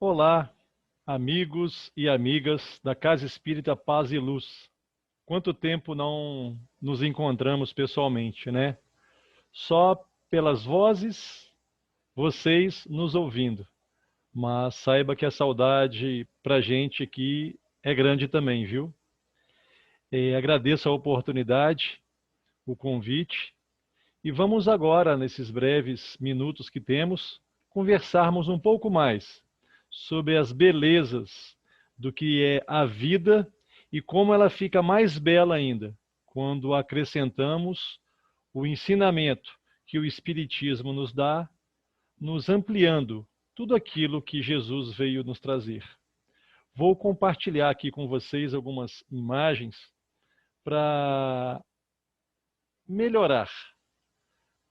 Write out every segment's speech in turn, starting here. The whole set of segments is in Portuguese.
Olá, amigos e amigas da Casa Espírita Paz e Luz. Quanto tempo não nos encontramos pessoalmente, né? Só pelas vozes, vocês nos ouvindo. Mas saiba que a saudade pra gente aqui é grande também, viu? Agradeço a oportunidade, o convite, e vamos agora, nesses breves minutos que temos, conversarmos um pouco mais sobre as belezas do que é a vida e como ela fica mais bela ainda quando acrescentamos o ensinamento que o Espiritismo nos dá, nos ampliando tudo aquilo que Jesus veio nos trazer. Vou compartilhar aqui com vocês algumas imagens para melhorar,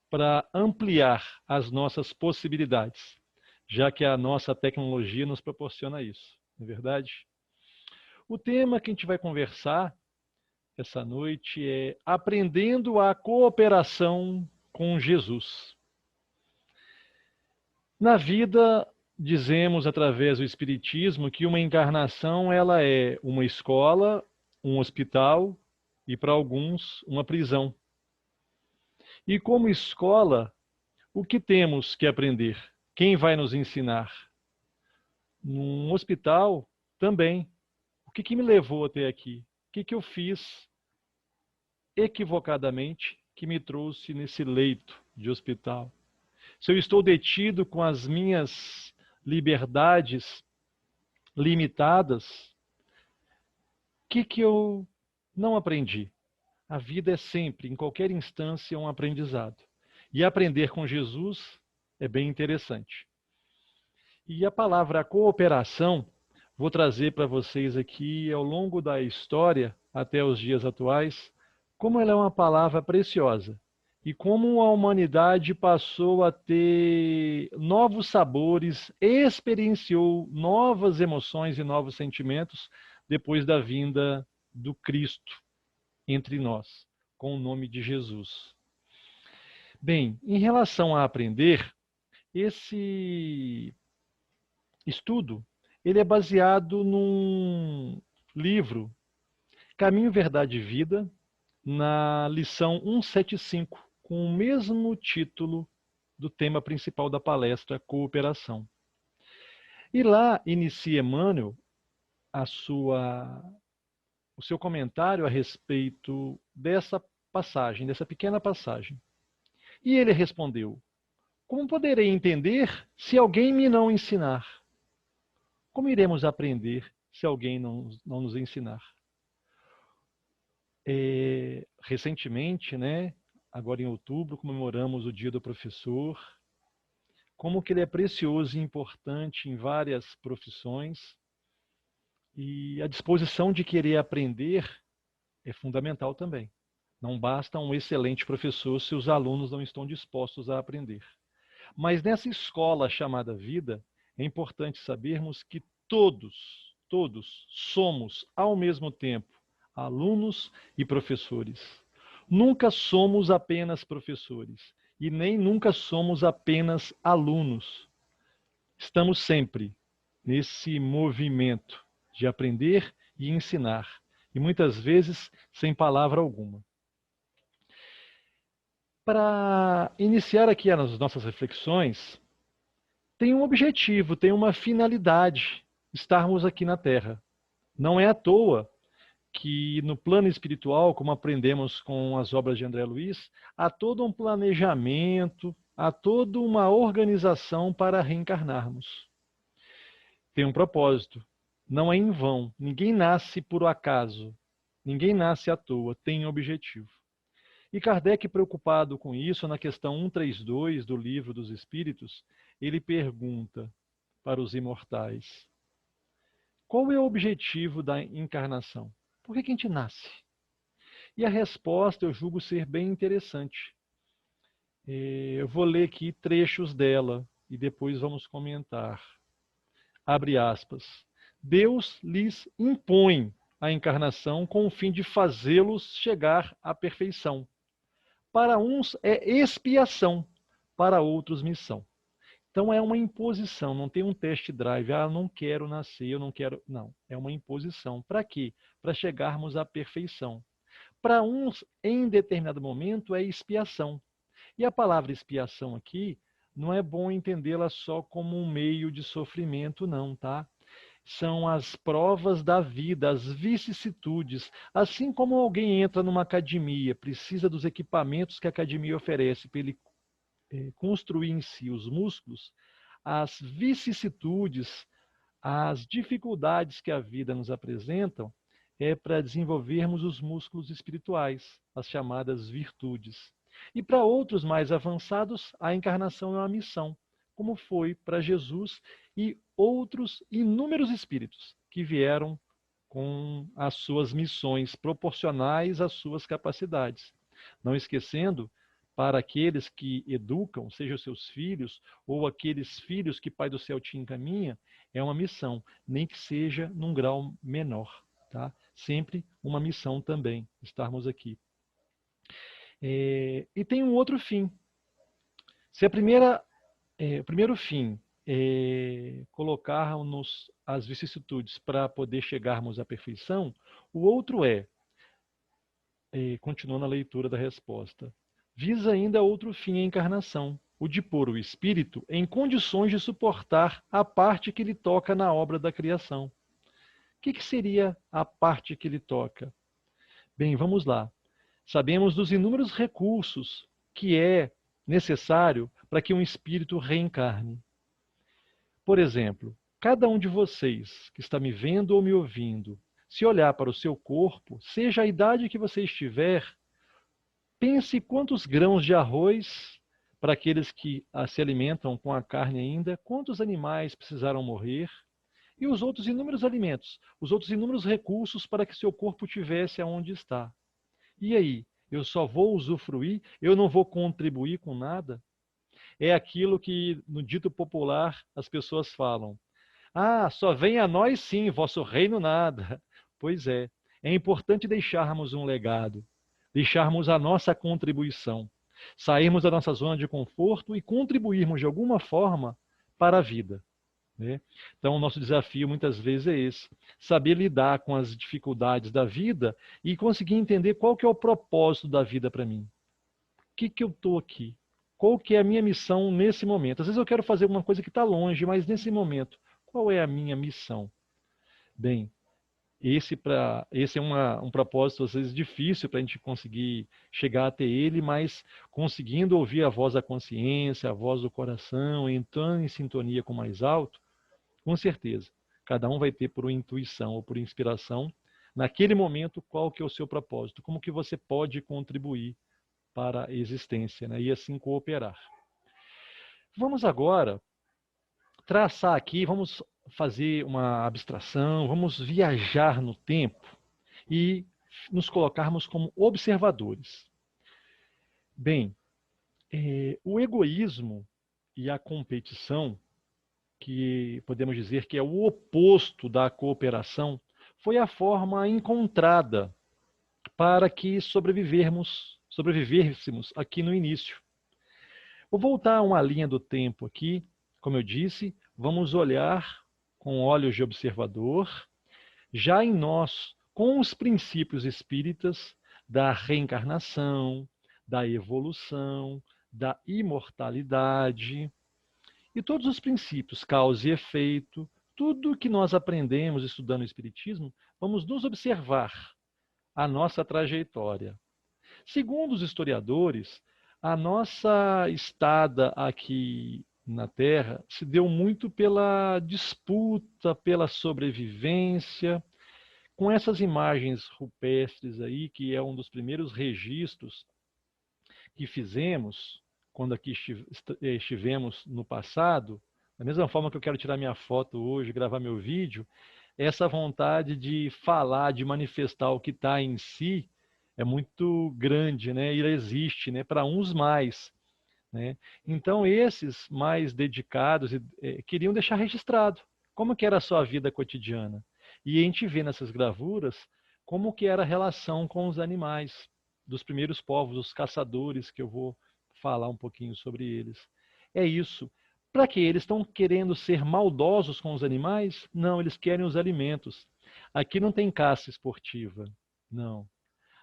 para ampliar as nossas possibilidades, já que a nossa tecnologia nos proporciona isso, não é verdade? O tema que a gente vai conversar essa noite é aprendendo a cooperação com Jesus. Na vida, dizemos através do Espiritismo que uma encarnação ela é uma escola, um hospital e, para alguns, uma prisão. E como escola, o que temos que aprender? Quem vai nos ensinar? Num hospital, também. O que me levou até aqui? O que eu fiz equivocadamente que me trouxe nesse leito de hospital? Se eu estou detido com as minhas liberdades limitadas, o que eu não aprendi? A vida é sempre, em qualquer instância, um aprendizado. E aprender com Jesus é bem interessante. E a palavra cooperação, vou trazer para vocês aqui, ao longo da história, até os dias atuais, como ela é uma palavra preciosa. E como a humanidade passou a ter novos sabores, experienciou novas emoções e novos sentimentos depois da vinda do Cristo entre nós, com o nome de Jesus. Bem, em relação a aprender, esse estudo, ele é baseado num livro, Caminho, Verdade e Vida, na lição 175, com o mesmo título do tema principal da palestra, Cooperação. E lá inicia Emmanuel o seu comentário a respeito dessa passagem, dessa pequena passagem. E ele respondeu: como poderei entender se alguém me não ensinar? Como iremos aprender se alguém não nos ensinar? Recentemente, né, agora em outubro, comemoramos o Dia do Professor, como que ele é precioso e importante em várias profissões, e a disposição de querer aprender é fundamental também. Não basta um excelente professor se os alunos não estão dispostos a aprender. Mas nessa escola chamada vida, é importante sabermos que todos somos, ao mesmo tempo, alunos e professores. Nunca somos apenas professores e nem nunca somos apenas alunos. Estamos sempre nesse movimento de aprender e ensinar, e muitas vezes sem palavra alguma. Para iniciar aqui as nossas reflexões, tem um objetivo, tem uma finalidade, estarmos aqui na Terra. Não é à toa que no plano espiritual, como aprendemos com as obras de André Luiz, há todo um planejamento, há toda uma organização para reencarnarmos. Tem um propósito, não é em vão, ninguém nasce por acaso, ninguém nasce à toa, tem um objetivo. E Kardec, preocupado com isso, na questão 132 do Livro dos Espíritos, ele pergunta para os imortais: qual é o objetivo da encarnação? Por que a gente nasce? E a resposta eu julgo ser bem interessante. Eu vou ler aqui trechos dela e depois vamos comentar. Abre aspas. Deus lhes impõe a encarnação com o fim de fazê-los chegar à perfeição. Para uns é expiação, para outros missão. Então é uma imposição, não tem um test drive. Ah, eu não quero nascer, eu não quero. Não, é uma imposição. Para quê? Para chegarmos à perfeição. Para uns, em determinado momento, é expiação. E a palavra expiação aqui não é bom entendê-la só como um meio de sofrimento, não, tá? São as provas da vida, as vicissitudes. Assim como alguém entra numa academia, precisa dos equipamentos que a academia oferece para ele construir em si os músculos, as vicissitudes, as dificuldades que a vida nos apresenta é para desenvolvermos os músculos espirituais, as chamadas virtudes. E para outros mais avançados, a encarnação é uma missão, como foi para Jesus e outros inúmeros espíritos que vieram com as suas missões proporcionais às suas capacidades. Não esquecendo, para aqueles que educam, sejam seus filhos ou aqueles filhos que Pai do Céu te encaminha, é uma missão, nem que seja num grau menor, tá? Sempre uma missão também, estarmos aqui. E tem um outro fim. Se o primeiro fim é colocarmos as vicissitudes para poder chegarmos à perfeição, o outro continuando a leitura da resposta, visa ainda outro fim, a encarnação, o de pôr o espírito em condições de suportar a parte que lhe toca na obra da criação. O que seria a parte que lhe toca? Bem, vamos lá. Sabemos dos inúmeros recursos que é necessário para que um espírito reencarne. Por exemplo, cada um de vocês que está me vendo ou me ouvindo, se olhar para o seu corpo, seja a idade que você estiver, pense quantos grãos de arroz, para aqueles que se alimentam com a carne ainda, quantos animais precisaram morrer, e os outros inúmeros alimentos, os outros inúmeros recursos para que seu corpo tivesse aonde está. E aí, eu só vou usufruir, eu não vou contribuir com nada? É aquilo que no dito popular as pessoas falam. Ah, só vem a nós sim, vosso reino nada. Pois é importante deixarmos um legado, deixarmos a nossa contribuição, sairmos da nossa zona de conforto e contribuirmos de alguma forma para a vida, né? Então, o nosso desafio muitas vezes é esse, saber lidar com as dificuldades da vida e conseguir entender qual que é o propósito da vida para mim. O que eu estou aqui? Qual que é a minha missão nesse momento? Às vezes eu quero fazer alguma coisa que está longe, mas nesse momento, qual é a minha missão? Bem, esse é um propósito, às vezes, difícil para a gente conseguir chegar até ele, mas conseguindo ouvir a voz da consciência, a voz do coração, entrando em sintonia com o mais alto, com certeza, cada um vai ter por intuição ou por inspiração, naquele momento, qual que é o seu propósito, como que você pode contribuir para a existência, né? E assim cooperar. Vamos agora traçar aqui, vamos fazer uma abstração, vamos viajar no tempo e nos colocarmos como observadores. Bem, o egoísmo e a competição, que podemos dizer que é o oposto da cooperação, foi a forma encontrada para que sobrevivêssemos aqui no início. Vou voltar a uma linha do tempo aqui, como eu disse, vamos olhar com olhos de observador, já em nós, com os princípios espíritas da reencarnação, da evolução, da imortalidade, e todos os princípios, causa e efeito, tudo que nós aprendemos estudando o Espiritismo, vamos nos observar a nossa trajetória. Segundo os historiadores, a nossa estada aqui na Terra se deu muito pela disputa, pela sobrevivência, com essas imagens rupestres aí, que é um dos primeiros registros que fizemos quando aqui estivemos no passado, da mesma forma que eu quero tirar minha foto hoje, gravar meu vídeo, essa vontade de falar, de manifestar o que está em si, é muito grande, né? E existe, né? Para uns mais, né? Então esses mais dedicados queriam deixar registrado como que era a sua vida cotidiana. E a gente vê nessas gravuras como que era a relação com os animais, dos primeiros povos, os caçadores, que eu vou falar um pouquinho sobre eles. É isso. Para quê? Eles estão querendo ser maldosos com os animais? Não, eles querem os alimentos. Aqui não tem caça esportiva, não.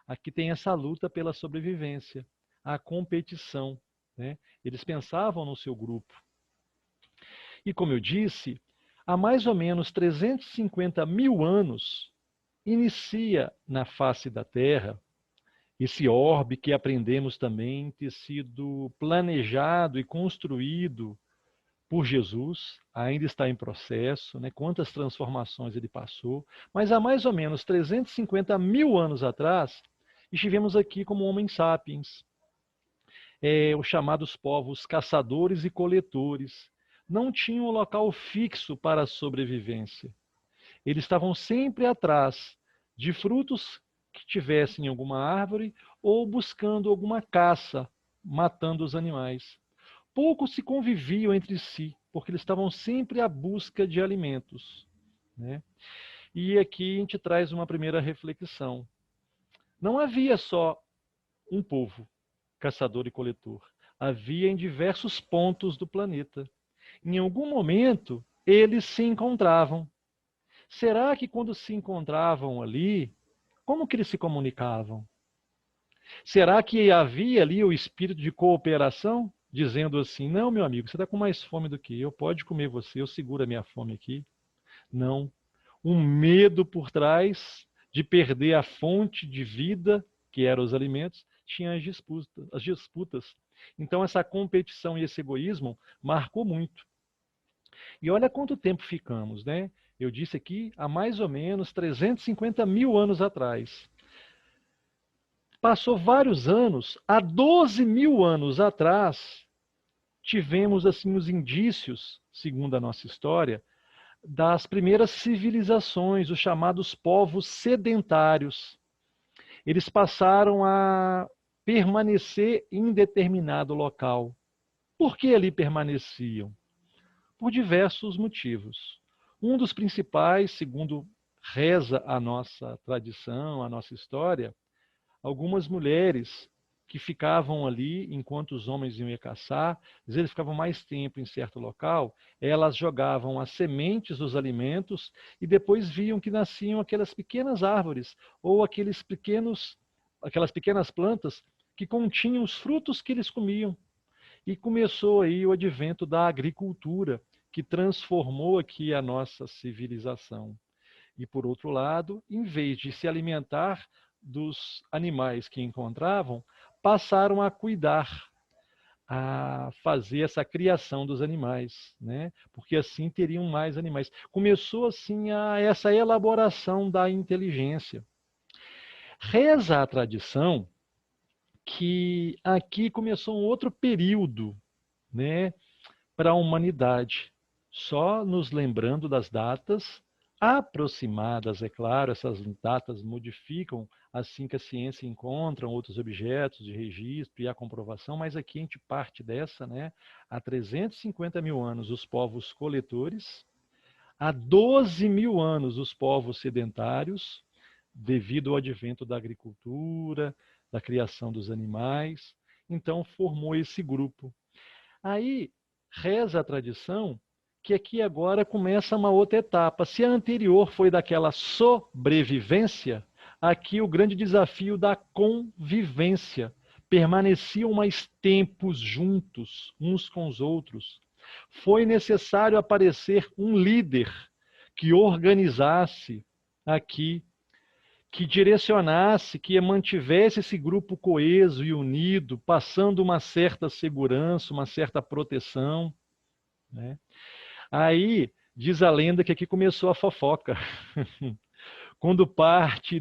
Aqui tem essa luta pela sobrevivência, a competição, né? Eles pensavam no seu grupo. E como eu disse, há mais ou menos 350 mil anos, inicia na face da Terra esse orbe que aprendemos também ter sido planejado e construído por Jesus, ainda está em processo, né? Quantas transformações ele passou, mas há mais ou menos 350 mil anos atrás, estivemos aqui como Homo sapiens, os chamados povos caçadores e coletores. Não tinham um local fixo para a sobrevivência. Eles estavam sempre atrás de frutos que tivessem em alguma árvore ou buscando alguma caça, matando os animais. Poucos se conviviam entre si, porque eles estavam sempre à busca de alimentos, né? E aqui a gente traz uma primeira reflexão. Não havia só um povo, caçador e coletor. Havia em diversos pontos do planeta. Em algum momento, eles se encontravam. Será que quando se encontravam ali, como que eles se comunicavam? Será que havia ali o espírito de cooperação? Dizendo assim, não, meu amigo, você está com mais fome do que eu, pode comer você, eu seguro a minha fome aqui. Não. Um medo por trás de perder a fonte de vida, que eram os alimentos, tinha as disputas. Então essa competição e esse egoísmo marcou muito. E olha quanto tempo ficamos, né? Eu disse aqui há mais ou menos 350 mil anos atrás. Passou vários anos, há 12 mil anos atrás, tivemos assim os indícios, segundo a nossa história, das primeiras civilizações, os chamados povos sedentários. Eles passaram a permanecer em determinado local. Por que ali permaneciam? Por diversos motivos. Um dos principais, segundo reza a nossa tradição, a nossa história, algumas mulheres que ficavam ali enquanto os homens iam caçar, às vezes eles ficavam mais tempo em certo local, elas jogavam as sementes dos alimentos e depois viam que nasciam aquelas pequenas árvores ou aquelas pequenas plantas que continham os frutos que eles comiam. E começou aí o advento da agricultura, que transformou aqui a nossa civilização. E, por outro lado, em vez de se alimentar dos animais que encontravam, passaram a cuidar, a fazer essa criação dos animais, né? Porque assim teriam mais animais. Começou assim essa elaboração da inteligência. Reza a tradição que aqui começou um outro período, né, para a humanidade. Só nos lembrando das datas aproximadas, é claro, essas datas modificam assim que a ciência encontra outros objetos de registro e a comprovação, mas aqui a gente parte dessa, né? Há 350 mil anos os povos coletores, há 12 mil anos os povos sedentários, devido ao advento da agricultura, da criação dos animais, então formou esse grupo. Aí reza a tradição que aqui agora começa uma outra etapa. Se a anterior foi daquela sobrevivência, aqui o grande desafio da convivência. Permaneciam mais tempos juntos, uns com os outros. Foi necessário aparecer um líder que organizasse aqui, que direcionasse, que mantivesse esse grupo coeso e unido, passando uma certa segurança, uma certa proteção, né? Aí diz a lenda que aqui começou a fofoca. Quando parte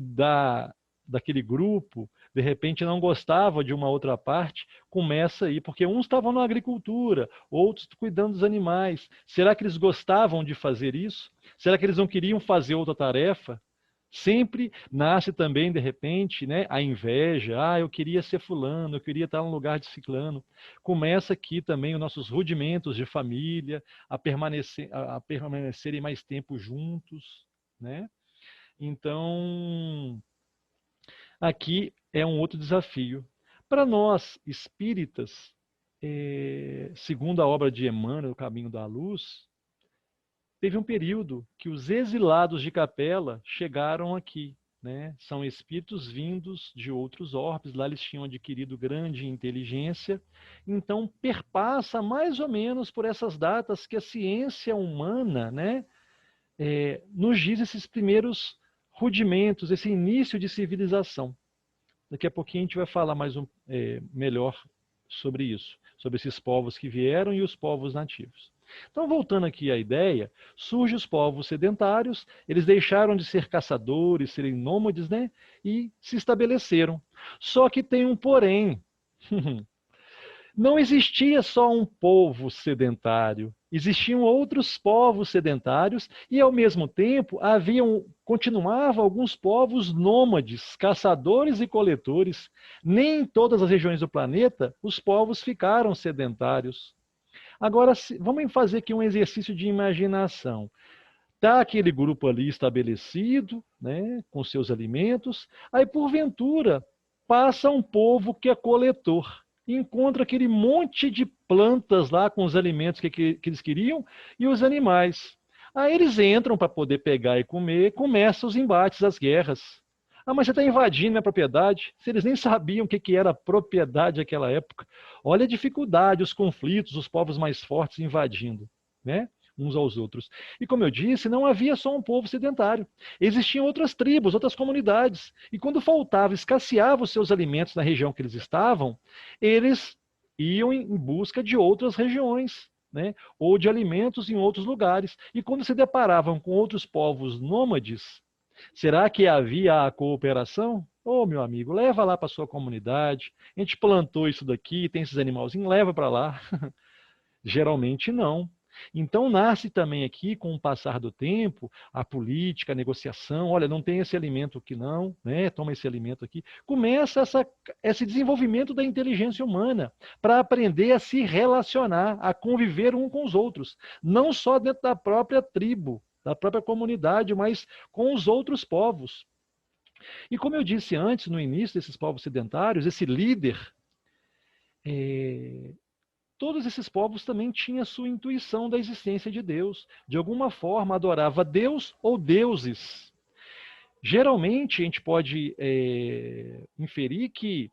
daquele grupo, de repente não gostava de uma outra parte, começa aí, porque uns estavam na agricultura, outros cuidando dos animais. Será que eles gostavam de fazer isso? Será que eles não queriam fazer outra tarefa? Sempre nasce também, de repente, né, a inveja. Ah, eu queria ser fulano, eu queria estar no lugar de ciclano. Começa aqui também os nossos rudimentos de família, a permanecerem mais tempo juntos, né? Então, aqui é um outro desafio. Para nós, espíritas, segundo a obra de Emmanuel, O Caminho da Luz, teve um período que os exilados de Capela chegaram aqui, né? São espíritos vindos de outros orbes, lá eles tinham adquirido grande inteligência, então perpassa mais ou menos por essas datas que a ciência humana, né, nos diz esses primeiros rudimentos, esse início de civilização. Daqui a pouquinho a gente vai falar melhor sobre isso, sobre esses povos que vieram e os povos nativos. Então, voltando aqui à ideia, surgem os povos sedentários, eles deixaram de ser caçadores, serem nômades, né? E se estabeleceram. Só que tem um porém. Não existia só um povo sedentário, existiam outros povos sedentários e, ao mesmo tempo, continuavam alguns povos nômades, caçadores e coletores. Nem em todas as regiões do planeta os povos ficaram sedentários. Agora, vamos fazer aqui um exercício de imaginação. Está aquele grupo ali estabelecido, né, com seus alimentos, aí, porventura, passa um povo que é coletor, encontra aquele monte de plantas lá com os alimentos que eles queriam e os animais. Aí eles entram para poder pegar e comer, começam os embates, as guerras. Ah, mas você está invadindo minha propriedade? Se eles nem sabiam o que era propriedade naquela época. Olha a dificuldade, os conflitos, os povos mais fortes invadindo, né, uns aos outros. E como eu disse, não havia só um povo sedentário. Existiam outras tribos, outras comunidades. E quando faltava, escasseava os seus alimentos na região que eles estavam, eles iam em busca de outras regiões, né, ou de alimentos em outros lugares. E quando se deparavam com outros povos nômades, será que havia a cooperação? Ô, meu amigo, leva lá para sua comunidade. A gente plantou isso daqui, tem esses animalzinhos, leva para lá. Geralmente não. Então nasce também aqui, com o passar do tempo, a política, a negociação. Olha, não tem esse alimento aqui não, né? Toma esse alimento aqui. Começa esse desenvolvimento da inteligência humana para aprender a se relacionar, a conviver um com os outros. Não só dentro da própria tribo, da própria comunidade, mas com os outros povos. E como eu disse antes, no início desses povos sedentários, esse líder, todos esses povos também tinham a sua intuição da existência de Deus. De alguma forma, adorava Deus ou deuses. Geralmente, a gente pode inferir que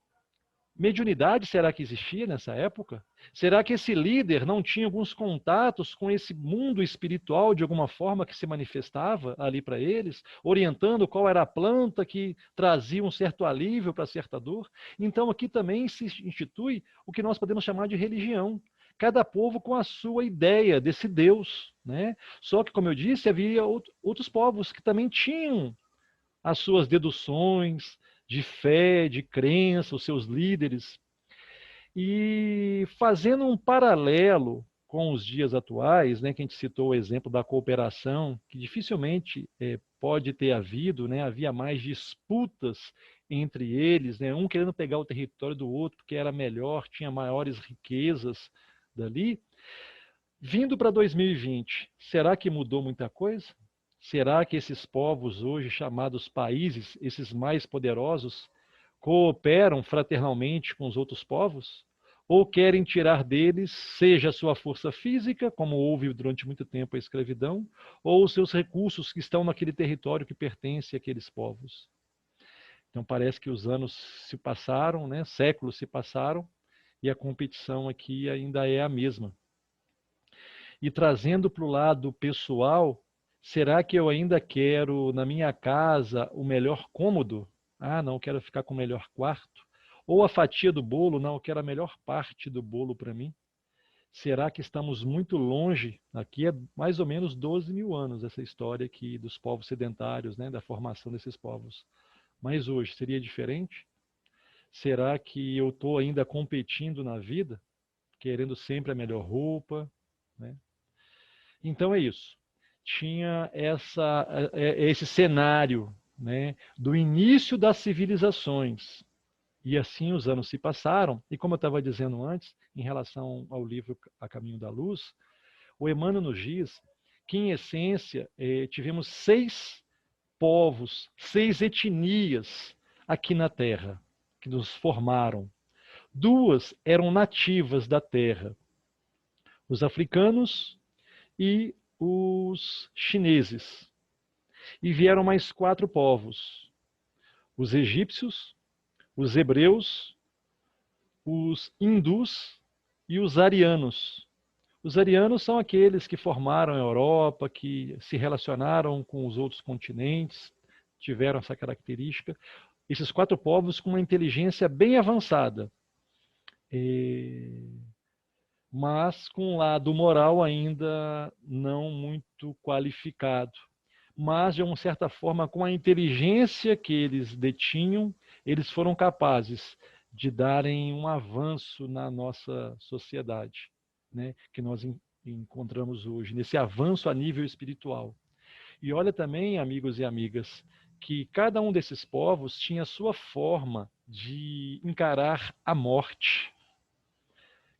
mediunidade será que existia nessa época? Será que esse líder não tinha alguns contatos com esse mundo espiritual de alguma forma que se manifestava ali para eles, orientando qual era a planta que trazia um certo alívio para certa dor? Então aqui também se institui o que nós podemos chamar de religião. Cada povo com a sua ideia desse Deus, né? Só que, como eu disse, havia outros povos que também tinham as suas deduções de fé, de crença, os seus líderes. E fazendo um paralelo com os dias atuais, né, que a gente citou o exemplo da cooperação, que dificilmente pode ter havido, né, havia mais disputas entre eles, né, um querendo pegar o território do outro porque era melhor, tinha maiores riquezas dali. Vindo para 2020, será que mudou muita coisa? Será que esses povos hoje chamados países, esses mais poderosos, cooperam fraternalmente com os outros povos? Ou querem tirar deles, seja a sua força física, como houve durante muito tempo a escravidão, ou os seus recursos que estão naquele território que pertence àqueles povos? Então parece que os anos se passaram, né? Séculos se passaram, e a competição aqui ainda é a mesma. E trazendo para o lado pessoal, será que eu ainda quero na minha casa o melhor cômodo? Ah, não, quero ficar com o melhor quarto. Ou a fatia do bolo? Não, eu quero a melhor parte do bolo para mim. Será que estamos muito longe? Aqui é mais ou menos 12 mil anos essa história aqui dos povos sedentários, né, da formação desses povos. Mas hoje seria diferente? Será que eu estou ainda competindo na vida, querendo sempre a melhor roupa, né? Então é isso. Tinha esse cenário, né, do início das civilizações. E assim os anos se passaram. E como eu estava dizendo antes, em relação ao livro A Caminho da Luz, o Emmanuel nos diz que, em essência, tivemos 6 povos, 6 etnias aqui na Terra, que nos formaram. 2 eram nativas da terra, os africanos e os chineses. E vieram mais 4 povos, os egípcios, os hebreus, os hindus e os arianos. Os arianos são aqueles que formaram a Europa, que se relacionaram com os outros continentes, tiveram essa característica. Esses 4 povos com uma inteligência bem avançada, mas com um lado moral ainda não muito qualificado. Mas, de uma certa forma, com a inteligência que eles detinham, eles foram capazes de darem um avanço na nossa sociedade, né, que nós encontramos hoje, nesse avanço a nível espiritual. E olha também, amigos e amigas, que cada um desses povos tinha a sua forma de encarar a morte.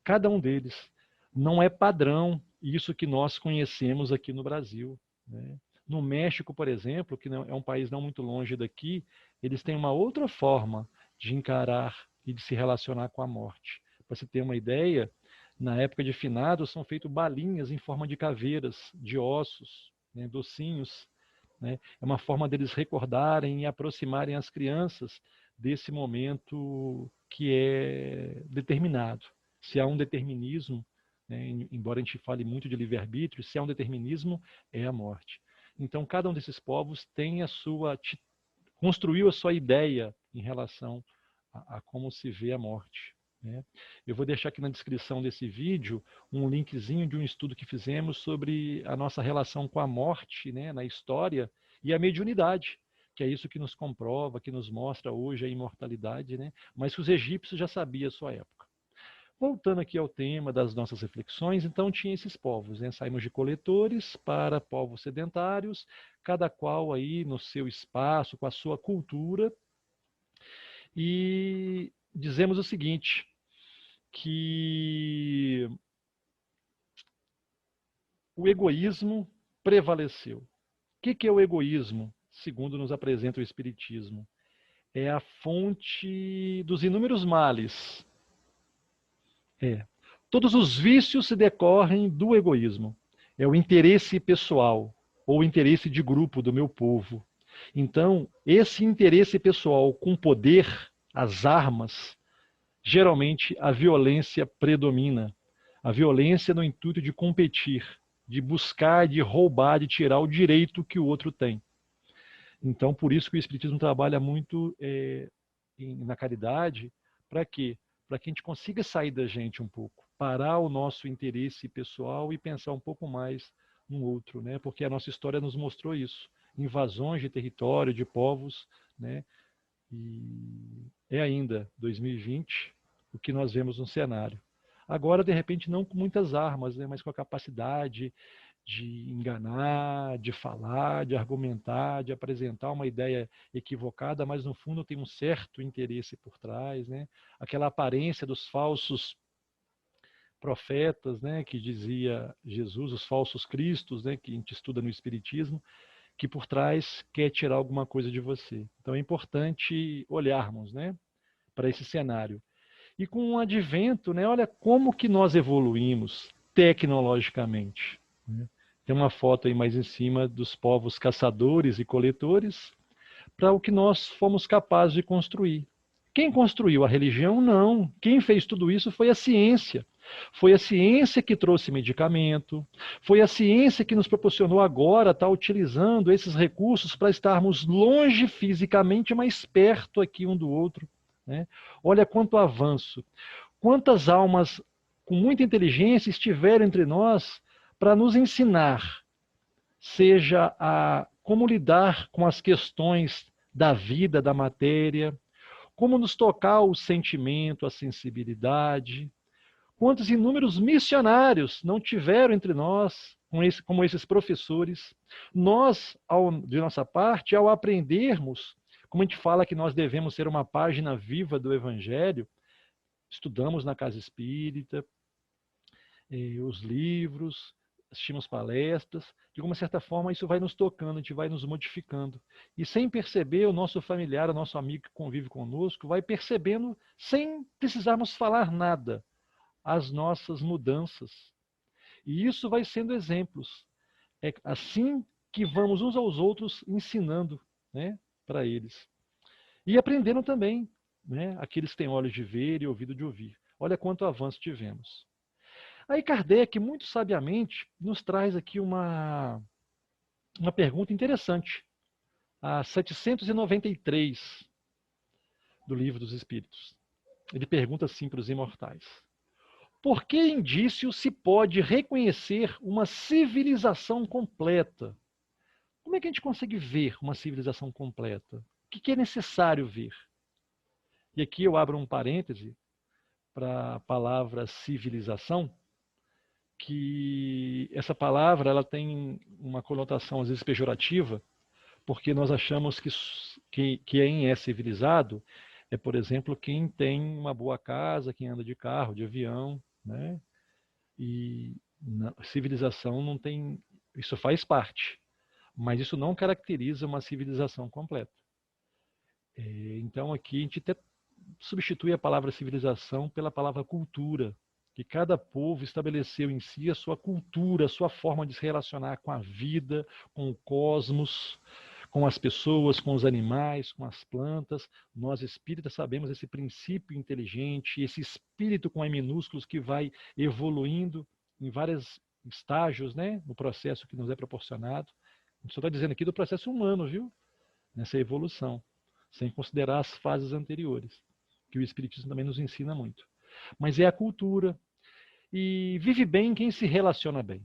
Cada um deles. Não é padrão isso que nós conhecemos aqui no Brasil, né? No México, por exemplo, que é um país não muito longe daqui, eles têm uma outra forma de encarar e de se relacionar com a morte. Para você ter uma ideia, na época de finados são feitas balinhas em forma de caveiras, de ossos, né, docinhos, né? É uma forma deles recordarem e aproximarem as crianças desse momento que é determinado. Se há um determinismo, né, embora a gente fale muito de livre-arbítrio, se há um determinismo, é a morte. Então, cada um desses povos tem construiu a sua ideia em relação a como se vê a morte, né? Eu vou deixar aqui na descrição desse vídeo um linkzinho de um estudo que fizemos sobre a nossa relação com a morte, né, na história, e a mediunidade, que é isso que nos comprova, que nos mostra hoje a imortalidade, né? Mas que os egípcios já sabiam a sua época. Voltando aqui ao tema das nossas reflexões, então tinha esses povos, né? Saímos de coletores para povos sedentários, cada qual aí no seu espaço, com a sua cultura, e dizemos o seguinte, que o egoísmo prevaleceu. O que é o egoísmo, segundo nos apresenta o Espiritismo? É a fonte dos inúmeros males. Todos os vícios se decorrem do egoísmo. É o interesse pessoal, ou o interesse de grupo do meu povo. Então, esse interesse pessoal com poder, as armas, geralmente a violência predomina. A violência no intuito de competir, de buscar, de roubar, de tirar o direito que o outro tem. Então, por isso que o Espiritismo trabalha muito na caridade. Para quê? Para que a gente consiga sair da gente um pouco, parar o nosso interesse pessoal e pensar um pouco mais no outro, né? Porque a nossa história nos mostrou isso. Invasões de território, de povos, né? E é ainda 2020 o que nós vemos no cenário. Agora, de repente, não com muitas armas, né, mas com a capacidade de enganar, de falar, de argumentar, de apresentar uma ideia equivocada, mas no fundo tem um certo interesse por trás, né? Aquela aparência dos falsos profetas, né, que dizia Jesus, os falsos cristos, né, que a gente estuda no Espiritismo, que por trás quer tirar alguma coisa de você. Então é importante olharmos, né, para esse cenário. E com o advento, né, olha como que nós evoluímos tecnologicamente, né? Tem uma foto aí mais em cima dos povos caçadores e coletores para o que nós fomos capazes de construir. Quem construiu a religião? Não. Quem fez tudo isso foi a ciência. Foi a ciência que trouxe medicamento, foi a ciência que nos proporcionou agora estar utilizando esses recursos para estarmos longe fisicamente, mas perto aqui um do outro, né? Olha quanto avanço. Quantas almas com muita inteligência estiveram entre nós para nos ensinar, seja a como lidar com as questões da vida, da matéria, como nos tocar o sentimento, a sensibilidade. Quantos inúmeros missionários não tiveram entre nós, como esses professores? Nós, de nossa parte, ao aprendermos, como a gente fala que nós devemos ser uma página viva do Evangelho, estudamos na Casa Espírita, os livros, assistimos palestras, de uma certa forma isso vai nos tocando, a gente vai nos modificando. E sem perceber, o nosso familiar, o nosso amigo que convive conosco, vai percebendo, sem precisarmos falar nada, as nossas mudanças. E isso vai sendo exemplos. É assim que vamos uns aos outros ensinando, né, para eles. E aprendendo também, né, aqueles que têm olhos de ver e ouvido de ouvir. Olha quanto avanço tivemos. Aí Kardec, muito sabiamente, nos traz aqui uma pergunta interessante, a 793 do Livro dos Espíritos. Ele pergunta assim para os imortais: por que indício se pode reconhecer uma civilização completa? Como é que a gente consegue ver uma civilização completa? O que é necessário ver? E aqui eu abro um parêntese para a palavra civilização, que essa palavra ela tem uma conotação às vezes pejorativa, porque nós achamos que quem é civilizado é, por exemplo, quem tem uma boa casa, quem anda de carro, de avião, né? E civilização não tem, isso faz parte, mas isso não caracteriza uma civilização completa. Então aqui a gente até substitui a palavra civilização pela palavra cultura, que cada povo estabeleceu em si a sua cultura, a sua forma de se relacionar com a vida, com o cosmos, com as pessoas, com os animais, com as plantas. Nós espíritas sabemos esse princípio inteligente, esse espírito com E minúsculos que vai evoluindo em vários estágios, né, no processo que nos é proporcionado. A gente só está dizendo aqui do processo humano, viu? Nessa evolução, sem considerar as fases anteriores, que o Espiritismo também nos ensina muito. Mas é a cultura. E vive bem quem se relaciona bem.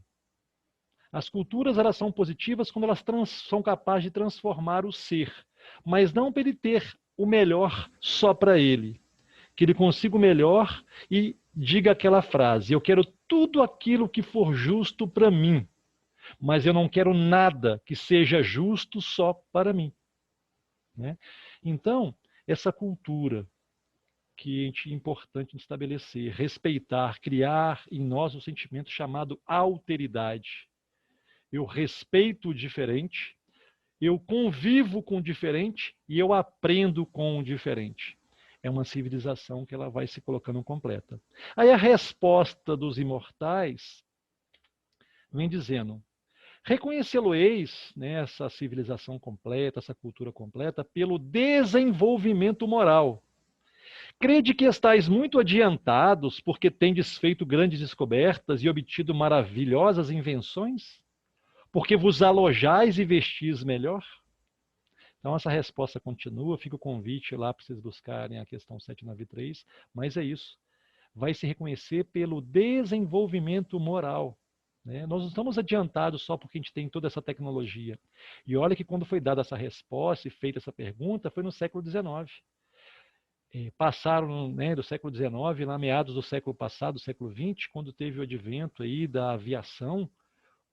As culturas elas são positivas quando elas são capazes de transformar o ser, mas não para ele ter o melhor só para ele. Que ele consiga o melhor e diga aquela frase: eu quero tudo aquilo que for justo para mim, mas eu não quero nada que seja justo só para mim. Né? Então, essa cultura que é importante estabelecer, respeitar, criar em nós um sentimento chamado alteridade. Eu respeito o diferente, eu convivo com o diferente e eu aprendo com o diferente. É uma civilização que ela vai se colocando completa. Aí a resposta dos imortais vem dizendo: reconhecê-lo-eis, né, essa civilização completa, essa cultura completa, pelo desenvolvimento moral. Crede que estáis muito adiantados porque tendes feito grandes descobertas e obtido maravilhosas invenções? Porque vos alojais e vestis melhor? Então, essa resposta continua, fica o convite lá para vocês buscarem a questão 793, mas é isso. Vai se reconhecer pelo desenvolvimento moral. Né? Nós não estamos adiantados só porque a gente tem toda essa tecnologia. E olha que quando foi dada essa resposta e feita essa pergunta, foi no século XIX. Passaram, né, do século XIX, lá meados do século passado, século XX, quando teve o advento aí da aviação,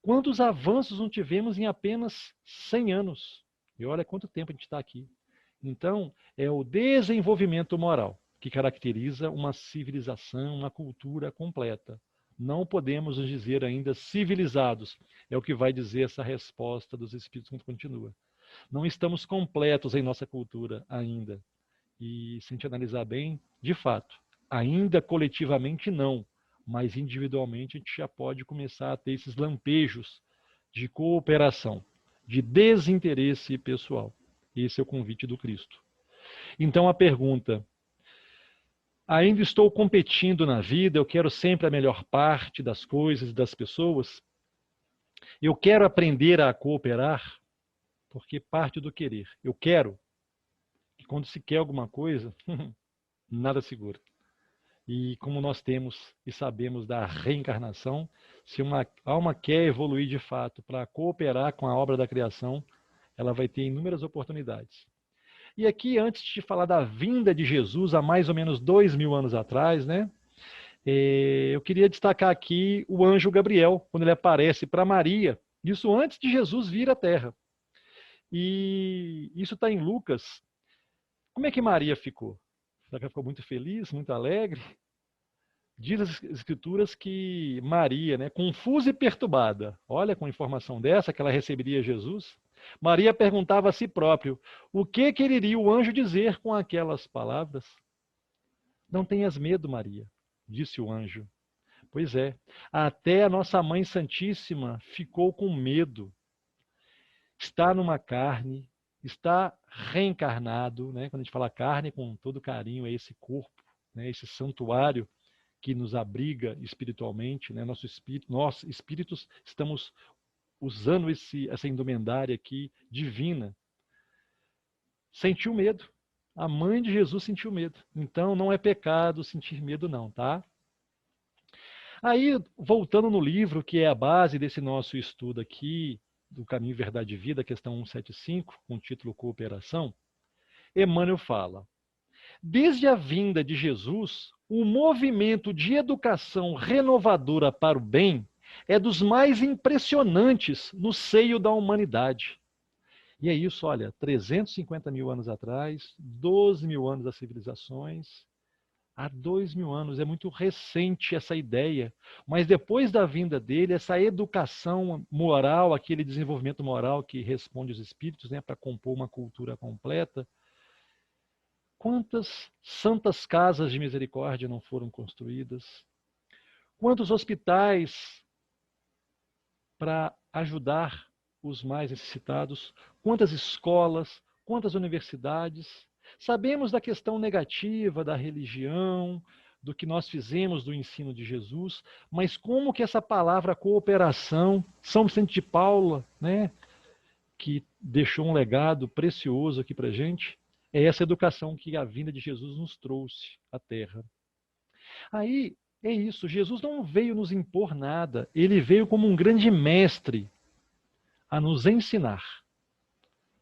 quantos avanços não tivemos em apenas 100 anos? E olha quanto tempo a gente está aqui. Então, é o desenvolvimento moral que caracteriza uma civilização, uma cultura completa. Não podemos nos dizer ainda civilizados, é o que vai dizer essa resposta dos Espíritos quando continua. Não estamos completos em nossa cultura ainda. E se a gente analisar bem, de fato, ainda coletivamente não, mas individualmente a gente já pode começar a ter esses lampejos de cooperação, de desinteresse pessoal. Esse é o convite do Cristo. Então a pergunta: ainda estou competindo na vida, eu quero sempre a melhor parte das coisas e das pessoas? Eu quero aprender a cooperar? Porque parte do querer. Eu quero. E quando se quer alguma coisa, nada segura. E como nós temos e sabemos da reencarnação, se uma alma quer evoluir de fato para cooperar com a obra da criação, ela vai ter inúmeras oportunidades. E aqui, antes de falar da vinda de Jesus, há mais ou menos 2000 anos atrás, né? Eu queria destacar aqui o anjo Gabriel, quando ele aparece para Maria, isso antes de Jesus vir à Terra. E isso está em Lucas. Como é que Maria ficou? Será que ela ficou muito feliz, muito alegre? Diz as Escrituras que Maria, né, confusa e perturbada, olha, com informação dessa que ela receberia Jesus, Maria perguntava a si próprio, o que quereria o anjo dizer com aquelas palavras? Não tenhas medo, Maria, disse o anjo. Pois é, até a nossa Mãe Santíssima ficou com medo. Está numa carne, está reencarnado, né? Quando a gente fala carne, com todo carinho, é esse corpo, né? Esse santuário que nos abriga espiritualmente, né? Nosso espírito, nós espíritos estamos usando essa indumentária aqui divina. Sentiu medo. A mãe de Jesus sentiu medo. Então não é pecado sentir medo não, tá? Aí, voltando no livro, que é a base desse nosso estudo aqui, do Caminho, Verdade e Vida, questão 175, com o título Cooperação, Emmanuel fala: desde a vinda de Jesus, o movimento de educação renovadora para o bem é dos mais impressionantes no seio da humanidade. E é isso, olha, 350 mil anos atrás, 12 mil anos das civilizações, há 2.000 anos, é muito recente essa ideia, mas depois da vinda dele, essa educação moral, aquele desenvolvimento moral que responde aos espíritos, né, para compor uma cultura completa, quantas santas casas de misericórdia não foram construídas? Quantos hospitais para ajudar os mais necessitados? Quantas escolas? Quantas universidades? Sabemos da questão negativa da religião, do que nós fizemos do ensino de Jesus, mas como que essa palavra cooperação, São Vicente de Paula, né, que deixou um legado precioso aqui para a gente, é essa educação que a vinda de Jesus nos trouxe à Terra. Aí, é isso, Jesus não veio nos impor nada, ele veio como um grande mestre a nos ensinar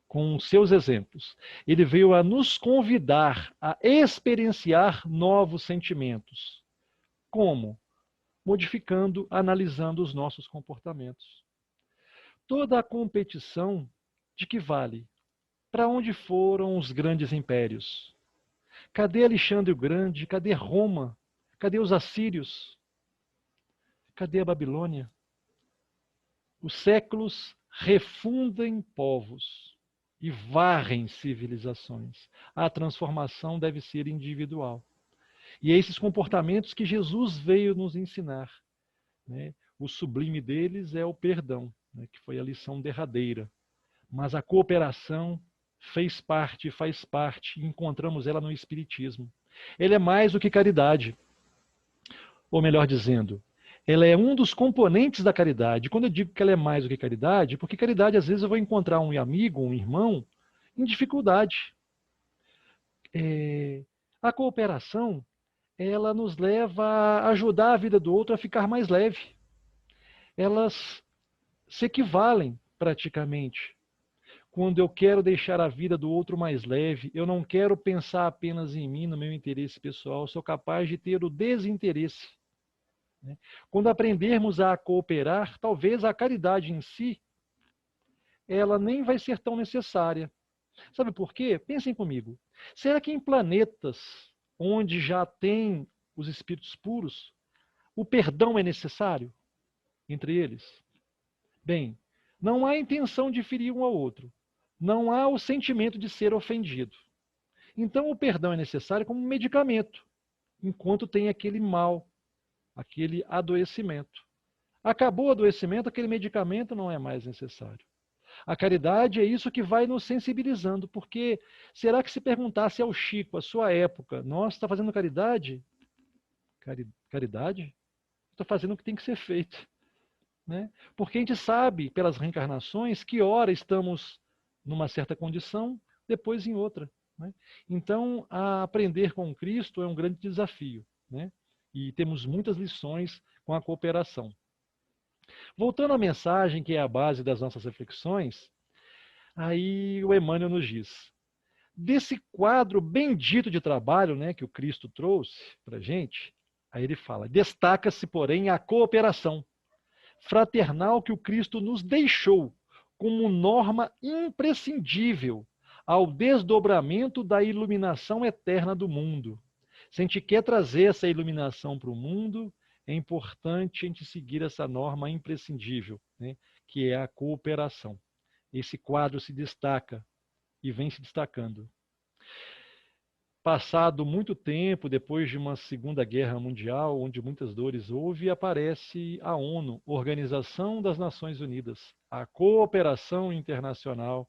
com seus exemplos. Ele veio a nos convidar a experienciar novos sentimentos. Como? Modificando, analisando os nossos comportamentos. Toda a competição, de que vale? Para onde foram os grandes impérios? Cadê Alexandre o Grande? Cadê Roma? Cadê os assírios? Cadê a Babilônia? Os séculos refundem povos e varrem civilizações. A transformação deve ser individual. E é esses comportamentos que Jesus veio nos ensinar, né? O sublime deles é o perdão, né, que foi a lição derradeira. Mas a cooperação fez parte, faz parte, e encontramos ela no Espiritismo. Ela é mais do que caridade. Ou melhor dizendo, ela é um dos componentes da caridade. Quando eu digo que ela é mais do que caridade, porque caridade, às vezes, eu vou encontrar um amigo, um irmão, em dificuldade. A cooperação, ela nos leva a ajudar a vida do outro a ficar mais leve. Elas se equivalem praticamente. Quando eu quero deixar a vida do outro mais leve, eu não quero pensar apenas em mim, no meu interesse pessoal, sou capaz de ter o desinteresse. Quando aprendermos a cooperar, talvez a caridade em si, ela nem vai ser tão necessária. Sabe por quê? Pensem comigo. Será que em planetas onde já tem os espíritos puros, o perdão é necessário entre eles? Bem, não há intenção de ferir um ao outro. Não há o sentimento de ser ofendido. Então, o perdão é necessário como medicamento, enquanto tem aquele mal, aquele adoecimento. Acabou o adoecimento, aquele medicamento não é mais necessário. A caridade é isso que vai nos sensibilizando, porque será que se perguntasse ao Chico, a sua época, nossa, está fazendo caridade? Caridade? Estou fazendo o que tem que ser feito. Né? Porque a gente sabe, pelas reencarnações, que ora estamos numa certa condição, depois em outra. Né? Então, aprender com Cristo é um grande desafio. Né? E temos muitas lições com a cooperação. Voltando à mensagem, que é a base das nossas reflexões, aí o Emmanuel nos diz, desse quadro bendito de trabalho, né, que o Cristo trouxe para a gente, aí ele fala, destaca-se, porém, a cooperação fraternal que o Cristo nos deixou como norma imprescindível ao desdobramento da iluminação eterna do mundo. Se a gente quer trazer essa iluminação para o mundo, é importante a gente seguir essa norma imprescindível, né, que é a cooperação. Esse quadro se destaca e vem se destacando. Passado muito tempo, depois de uma Segunda Guerra Mundial, onde muitas dores houve, aparece a ONU, Organização das Nações Unidas, a cooperação internacional,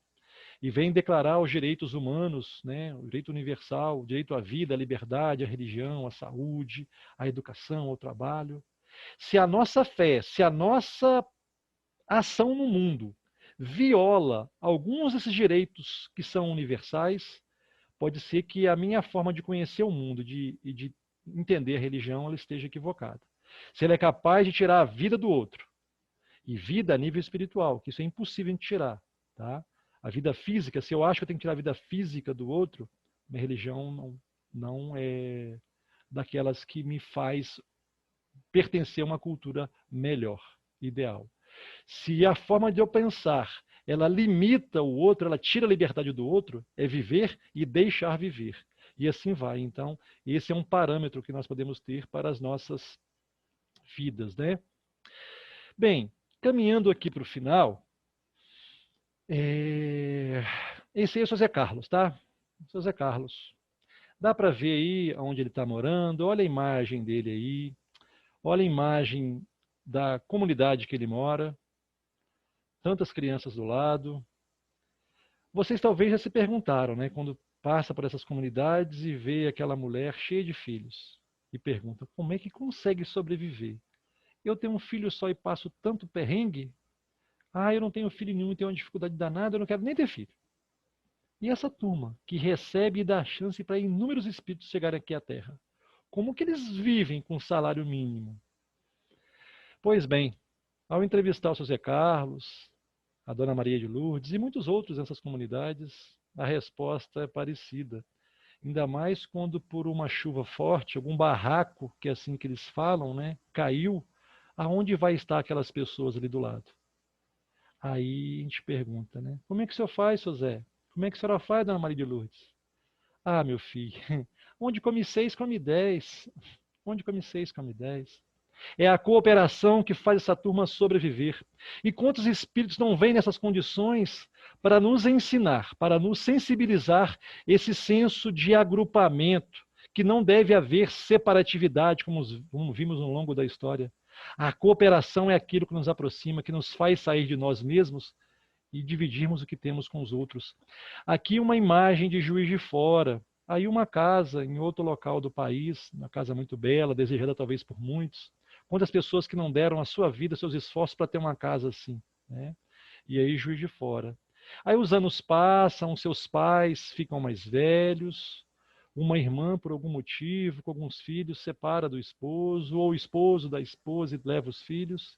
e vem declarar os direitos humanos, né, o direito universal, o direito à vida, à liberdade, à religião, à saúde, à educação, ao trabalho. Se a nossa fé, se a nossa ação no mundo viola alguns desses direitos que são universais, pode ser que a minha forma de conhecer o mundo e de entender a religião ela esteja equivocada. Se ela é capaz de tirar a vida do outro, e vida a nível espiritual, que isso é impossível de tirar, tá? A vida física, se eu acho que eu tenho que tirar a vida física do outro, minha religião não é daquelas que me faz pertencer a uma cultura melhor, ideal. Se a forma de eu pensar ela limita o outro, ela tira a liberdade do outro, é viver e deixar viver. E assim vai. Então, esse é um parâmetro que nós podemos ter para as nossas vidas, né? Bem, caminhando aqui para o final, esse aí é o seu Zé Carlos, tá? O seu Zé Carlos. Dá para ver aí onde ele está morando, olha a imagem dele aí, olha a imagem da comunidade que ele mora, tantas crianças do lado. Vocês talvez já se perguntaram, né, quando passa por essas comunidades e vê aquela mulher cheia de filhos e pergunta, como é que consegue sobreviver? Eu tenho um filho só e passo tanto perrengue? Ah, eu não tenho filho nenhum e tenho uma dificuldade danada, eu não quero nem ter filho. E essa turma que recebe e dá chance para inúmeros espíritos chegarem aqui à Terra, como que eles vivem com salário mínimo? Pois bem, ao entrevistar o seu Zé Carlos, a Dona Maria de Lourdes e muitos outros nessas comunidades, a resposta é parecida. Ainda mais quando por uma chuva forte, algum barraco, que é assim que eles falam, né, caiu, aonde vai estar aquelas pessoas ali do lado? Aí a gente pergunta, né? Como é que o senhor faz, seu Zé? Como é que a senhora faz, Dona Maria de Lourdes? Ah, meu filho, onde come 6, come 10. Onde come 6, come 10. É a cooperação que faz essa turma sobreviver. E quantos espíritos não vêm nessas condições para nos ensinar, para nos sensibilizar esse senso de agrupamento, que não deve haver separatividade, como vimos ao longo da história. A cooperação é aquilo que nos aproxima, que nos faz sair de nós mesmos e dividirmos o que temos com os outros. Aqui uma imagem de Juiz de Fora. Aí uma casa em outro local do país, uma casa muito bela, desejada talvez por muitos. Quantas pessoas que não deram a sua vida, seus esforços para ter uma casa assim, né? E aí Juiz de Fora. Aí os anos passam, seus pais ficam mais velhos, uma irmã, por algum motivo, com alguns filhos, separa do esposo, ou o esposo da esposa e leva os filhos.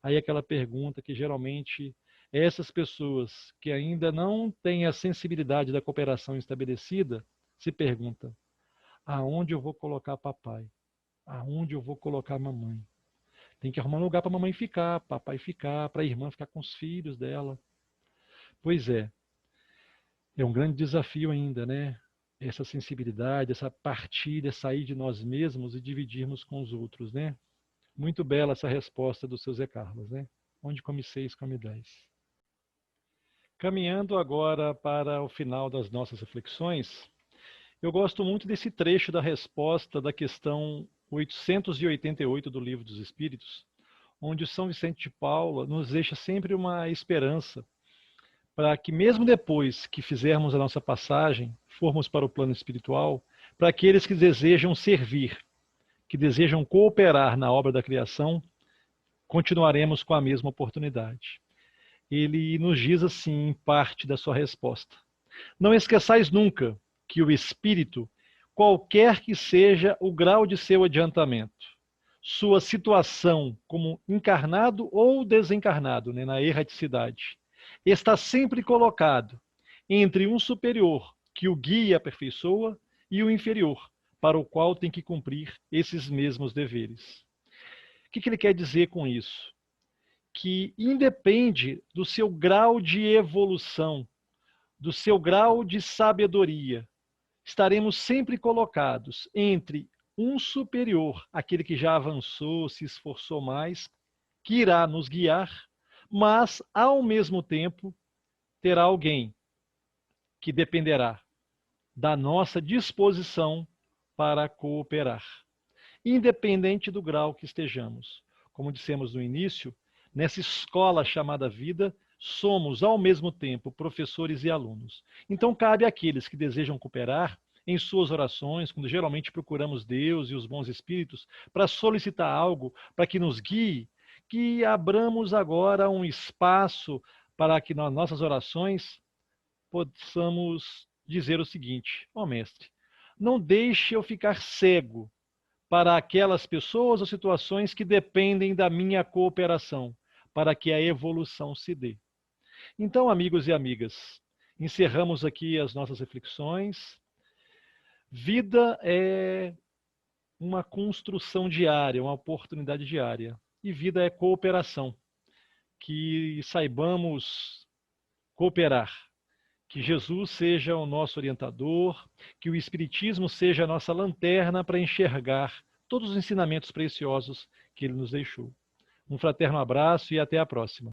Aí aquela pergunta que geralmente essas pessoas que ainda não têm a sensibilidade da cooperação estabelecida se perguntam: aonde eu vou colocar papai? Aonde eu vou colocar mamãe? Tem que arrumar um lugar para a mamãe ficar, papai ficar, para a irmã ficar com os filhos dela. Pois é um grande desafio ainda, né? Essa sensibilidade, essa partilha, sair de nós mesmos e dividirmos com os outros, né? Muito bela essa resposta do seu Zé Carlos, né? Onde come 6, come 10. Caminhando agora para o final das nossas reflexões, eu gosto muito desse trecho da resposta da questão 888 do Livro dos Espíritos, onde o São Vicente de Paula nos deixa sempre uma esperança para que mesmo depois que fizermos a nossa passagem, formos para o plano espiritual, para aqueles que desejam servir, que desejam cooperar na obra da criação, continuaremos com a mesma oportunidade. Ele nos diz assim, em parte da sua resposta: não esqueçais nunca que o espírito, qualquer que seja o grau de seu adiantamento, sua situação como encarnado ou desencarnado, né, na erraticidade, está sempre colocado entre um superior que o guia e aperfeiçoa e o inferior, para o qual tem que cumprir esses mesmos deveres. O que ele quer dizer com isso? Que independe do seu grau de evolução, do seu grau de sabedoria, estaremos sempre colocados entre um superior, aquele que já avançou, se esforçou mais, que irá nos guiar, mas, ao mesmo tempo, terá alguém que dependerá da nossa disposição para cooperar, independente do grau que estejamos. Como dissemos no início, nessa escola chamada vida, somos, ao mesmo tempo, professores e alunos. Então, cabe àqueles que desejam cooperar, em suas orações, quando geralmente procuramos Deus e os bons espíritos, para solicitar algo, para que nos guie, que abramos agora um espaço para que nas nossas orações possamos dizer o seguinte: ó mestre, não deixe eu ficar cego para aquelas pessoas ou situações que dependem da minha cooperação, para que a evolução se dê. Então, amigos e amigas, encerramos aqui as nossas reflexões. Vida é uma construção diária, uma oportunidade diária. E vida é cooperação. Que saibamos cooperar. Que Jesus seja o nosso orientador, que o Espiritismo seja a nossa lanterna para enxergar todos os ensinamentos preciosos que ele nos deixou. Um fraterno abraço e até a próxima.